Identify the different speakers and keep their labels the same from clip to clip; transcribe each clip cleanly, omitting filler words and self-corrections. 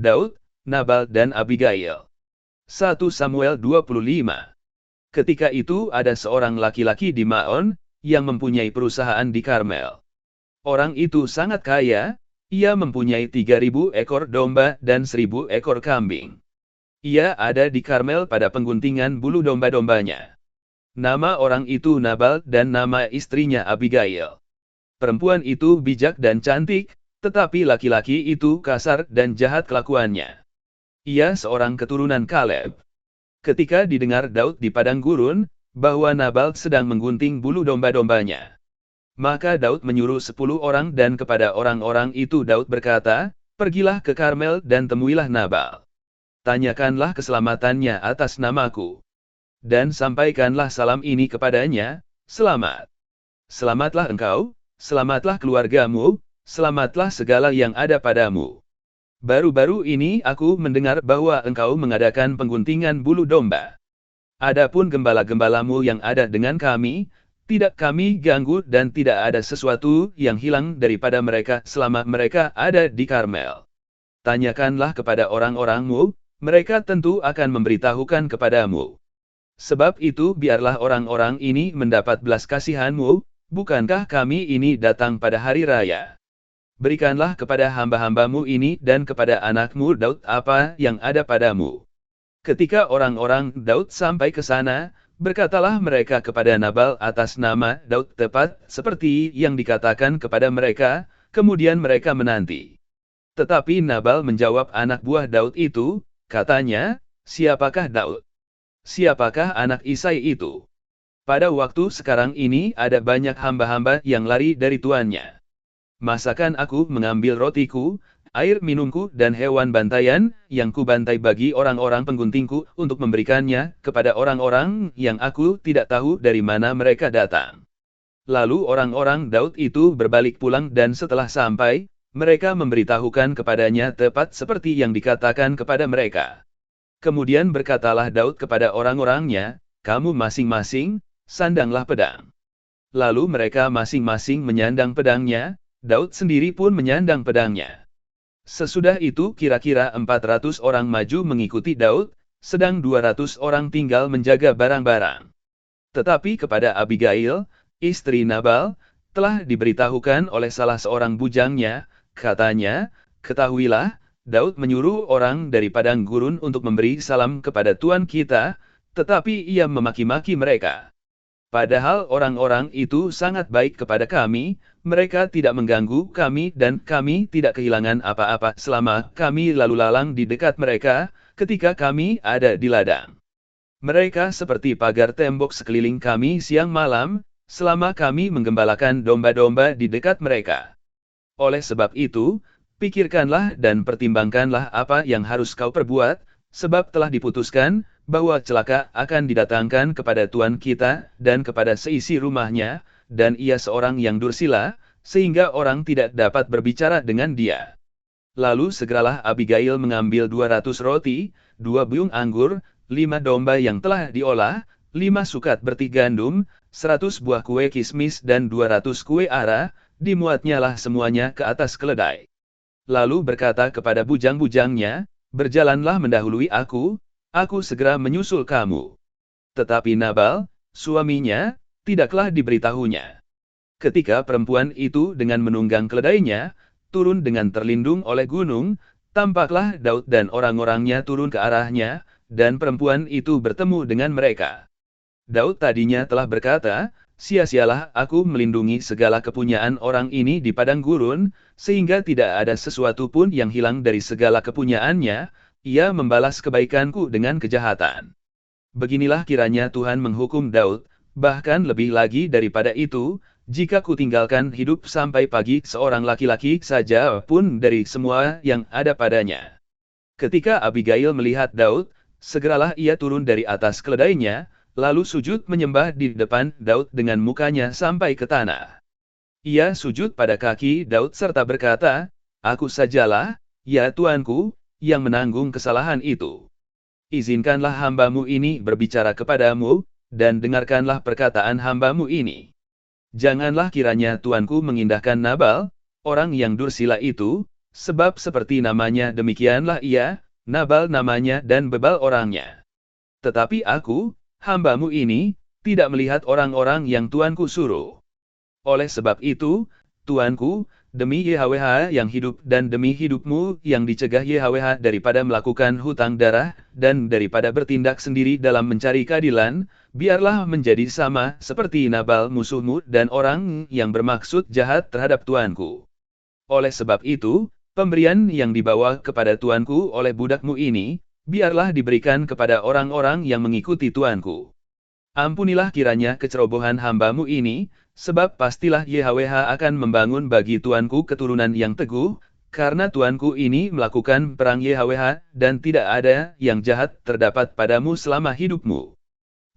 Speaker 1: Daud, Nabal dan Abigail. 1 Samuel 25. Ketika itu ada seorang laki-laki di Maon, yang mempunyai perusahaan di Karmel. Orang itu sangat kaya, ia mempunyai 3.000 ekor domba dan 1.000 ekor kambing. Ia ada di Karmel pada pengguntingan bulu domba-dombanya. Nama orang itu Nabal dan nama istrinya Abigail. Perempuan itu bijak dan cantik, tetapi laki-laki itu kasar dan jahat kelakuannya. Ia seorang keturunan Kaleb. Ketika didengar Daud di padang gurun, bahwa Nabal sedang menggunting bulu domba-dombanya, maka Daud menyuruh 10 orang dan kepada orang-orang itu Daud berkata, "Pergilah ke Karmel dan temuilah Nabal. Tanyakanlah keselamatannya atas namaku. Dan sampaikanlah salam ini kepadanya, Selamat. Selamatlah engkau, selamatlah keluargamu, selamatlah segala yang ada padamu. Baru-baru ini aku mendengar bahwa engkau mengadakan pengguntingan bulu domba. Adapun gembala-gembalamu yang ada dengan kami, tidak kami ganggu dan tidak ada sesuatu yang hilang daripada mereka selama mereka ada di Karmel. Tanyakanlah kepada orang-orangmu, mereka tentu akan memberitahukan kepadamu. Sebab itu biarlah orang-orang ini mendapat belas kasihanmu, bukankah kami ini datang pada hari raya? Berikanlah kepada hamba-hambamu ini dan kepada anakmu Daud apa yang ada padamu." Ketika orang-orang Daud sampai ke sana, berkatalah mereka kepada Nabal atas nama Daud tepat seperti yang dikatakan kepada mereka, kemudian mereka menanti. Tetapi Nabal menjawab anak buah Daud itu, katanya, "Siapakah Daud? Siapakah anak Isai itu? Pada waktu sekarang ini ada banyak hamba-hamba yang lari dari tuannya. Masakan aku mengambil rotiku, air minumku dan hewan bantaian, yang kubantai bagi orang-orang pengguntingku untuk memberikannya kepada orang-orang yang aku tidak tahu dari mana mereka datang." Lalu orang-orang Daud itu berbalik pulang dan setelah sampai, mereka memberitahukan kepadanya tepat seperti yang dikatakan kepada mereka. Kemudian berkatalah Daud kepada orang-orangnya, "Kamu masing-masing, sandanglah pedang." Lalu mereka masing-masing menyandang pedangnya, Daud sendiri pun menyandang pedangnya. Sesudah itu kira-kira 400 orang maju mengikuti Daud, sedang 200 orang tinggal menjaga barang-barang. Tetapi kepada Abigail, istri Nabal, telah diberitahukan oleh salah seorang bujangnya, katanya, "Ketahuilah, Daud menyuruh orang dari padang gurun untuk memberi salam kepada Tuan kita, tetapi ia memaki-maki mereka. Padahal orang-orang itu sangat baik kepada kami, mereka tidak mengganggu kami dan kami tidak kehilangan apa-apa selama kami lalu lalang di dekat mereka, ketika kami ada di ladang. Mereka seperti pagar tembok sekeliling kami siang malam, selama kami menggembalakan domba-domba di dekat mereka. Oleh sebab itu, pikirkanlah dan pertimbangkanlah apa yang harus kau perbuat, sebab telah diputuskan, bahwa celaka akan didatangkan kepada Tuan kita, dan kepada seisi rumahnya, dan ia seorang yang dursila, sehingga orang tidak dapat berbicara dengan dia." Lalu segeralah Abigail mengambil 200 roti, 2 biung anggur, 5 domba yang telah diolah, 5 sukat berti gandum, 100 buah kue kismis dan 200 kue ara, dimuatnyalah semuanya ke atas keledai. Lalu berkata kepada bujang-bujangnya, "Berjalanlah mendahului aku segera menyusul kamu." Tetapi Nabal, suaminya, tidaklah diberitahunya. Ketika perempuan itu dengan menunggang keledainya, turun dengan terlindung oleh gunung, tampaklah Daud dan orang-orangnya turun ke arahnya, dan perempuan itu bertemu dengan mereka. Daud tadinya telah berkata, "Sia-sialah aku melindungi segala kepunyaan orang ini di padang gurun, sehingga tidak ada sesuatu pun yang hilang dari segala kepunyaannya, ia membalas kebaikanku dengan kejahatan. Beginilah kiranya Tuhan menghukum Daud, bahkan lebih lagi daripada itu, jika kutinggalkan hidup sampai pagi seorang laki-laki saja pun dari semua yang ada padanya." Ketika Abigail melihat Daud, segeralah ia turun dari atas keledainya, lalu sujud menyembah di depan Daud dengan mukanya sampai ke tanah. Ia sujud pada kaki Daud serta berkata, "Aku sajalah, ya Tuanku, yang menanggung kesalahan itu. Izinkanlah hambamu ini berbicara kepadamu, dan dengarkanlah perkataan hambamu ini. Janganlah kiranya Tuanku mengindahkan Nabal, orang yang dursila itu, sebab seperti namanya demikianlah ia, Nabal namanya dan bebal orangnya. Tetapi aku, hambamu ini, tidak melihat orang-orang yang Tuanku suruh. Oleh sebab itu, Tuanku, demi YHWH yang hidup dan demi hidupmu yang dicegah YHWH daripada melakukan hutang darah, dan daripada bertindak sendiri dalam mencari keadilan, biarlah menjadi sama seperti Nabal musuhmu dan orang yang bermaksud jahat terhadap Tuanku. Oleh sebab itu, pemberian yang dibawa kepada Tuanku oleh budakmu ini, biarlah diberikan kepada orang-orang yang mengikuti Tuanku. Ampunilah kiranya kecerobohan hambamu ini, sebab pastilah YHWH akan membangun bagi Tuanku keturunan yang teguh, karena Tuanku ini melakukan perang YHWH, dan tidak ada yang jahat terdapat padamu selama hidupmu.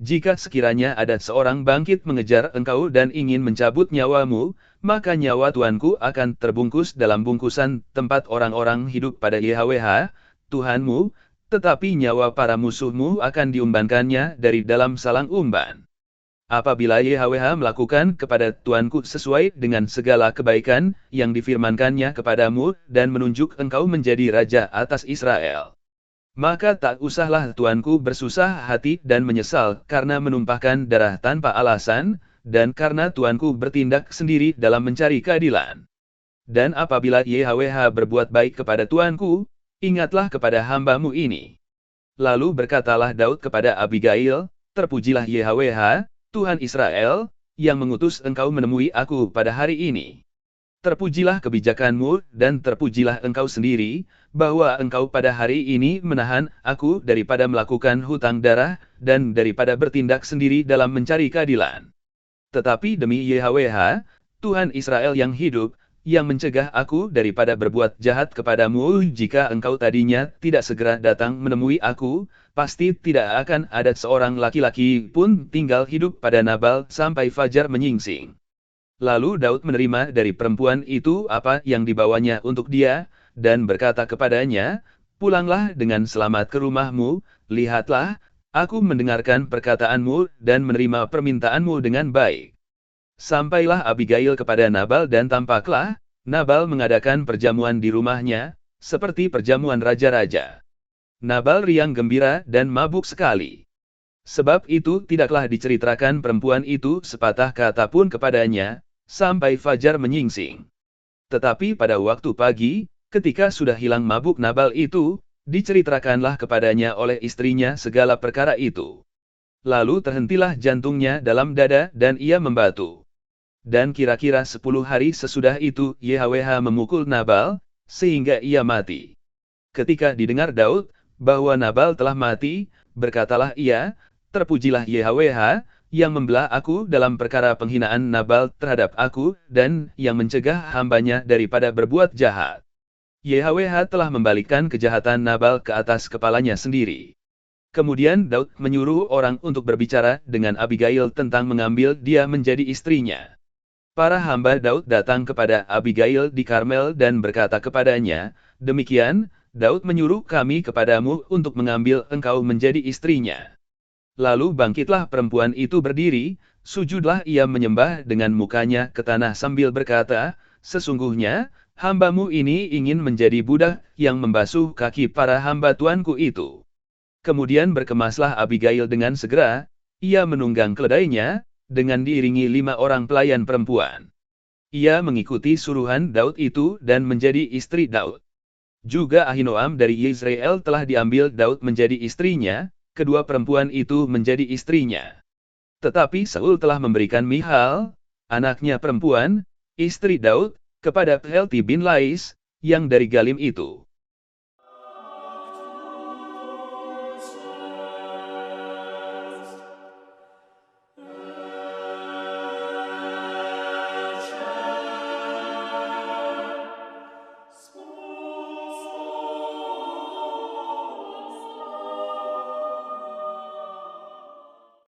Speaker 1: Jika sekiranya ada seorang bangkit mengejar engkau dan ingin mencabut nyawamu, maka nyawa Tuanku akan terbungkus dalam bungkusan tempat orang-orang hidup pada YHWH, Tuhanmu, tetapi nyawa para musuhmu akan diumbankannya dari dalam salang umban. Apabila YHWH melakukan kepada Tuanku sesuai dengan segala kebaikan yang difirmankannya kepadamu dan menunjuk engkau menjadi raja atas Israel, maka tak usahlah Tuanku bersusah hati dan menyesal karena menumpahkan darah tanpa alasan, dan karena Tuanku bertindak sendiri dalam mencari keadilan. Dan apabila YHWH berbuat baik kepada Tuanku, ingatlah kepada hambamu ini." Lalu berkatalah Daud kepada Abigail, "Terpujilah YHWH, Tuhan Israel, yang mengutus engkau menemui aku pada hari ini. Terpujilah kebijakanmu dan terpujilah engkau sendiri, bahwa engkau pada hari ini menahan aku daripada melakukan hutang darah, dan daripada bertindak sendiri dalam mencari keadilan. Tetapi demi YHWH, Tuhan Israel yang hidup, yang mencegah aku daripada berbuat jahat kepadamu, jika engkau tadinya tidak segera datang menemui aku, pasti tidak akan ada seorang laki-laki pun tinggal hidup pada Nabal sampai fajar menyingsing." Lalu Daud menerima dari perempuan itu apa yang dibawanya untuk dia, dan berkata kepadanya, "Pulanglah dengan selamat ke rumahmu, lihatlah, aku mendengarkan perkataanmu dan menerima permintaanmu dengan baik." Sampailah Abigail kepada Nabal dan tampaklah, Nabal mengadakan perjamuan di rumahnya, seperti perjamuan raja-raja. Nabal riang gembira dan mabuk sekali. Sebab itu tidaklah diceritakan perempuan itu sepatah kata pun kepadanya, sampai fajar menyingsing. Tetapi pada waktu pagi, ketika sudah hilang mabuk Nabal itu, diceritakanlah kepadanya oleh istrinya segala perkara itu. Lalu terhentilah jantungnya dalam dada dan ia membatu. Dan kira-kira 10 hari sesudah itu YHWH memukul Nabal, sehingga ia mati. Ketika didengar Daud, bahwa Nabal telah mati, berkatalah ia, "Terpujilah YHWH, yang membelah aku dalam perkara penghinaan Nabal terhadap aku, dan yang mencegah hambanya daripada berbuat jahat. YHWH telah membalikkan kejahatan Nabal ke atas kepalanya sendiri." Kemudian Daud menyuruh orang untuk berbicara dengan Abigail tentang mengambil dia menjadi istrinya. Para hamba Daud datang kepada Abigail di Karmel dan berkata kepadanya, "Demikian, Daud menyuruh kami kepadamu untuk mengambil engkau menjadi istrinya." Lalu bangkitlah perempuan itu berdiri, sujudlah ia menyembah dengan mukanya ke tanah sambil berkata, "Sesungguhnya, hambamu ini ingin menjadi budak yang membasuh kaki para hamba tuanku itu." Kemudian berkemaslah Abigail dengan segera, ia menunggang keledainya, dengan diiringi 5 orang pelayan perempuan. Ia mengikuti suruhan Daud itu dan menjadi istri Daud. Juga Ahinoam dari Yezreel telah diambil Daud menjadi istrinya, kedua perempuan itu menjadi istrinya. Tetapi Saul telah memberikan Michal, anaknya perempuan, istri Daud, kepada Phelti bin Lais, yang dari Galim itu.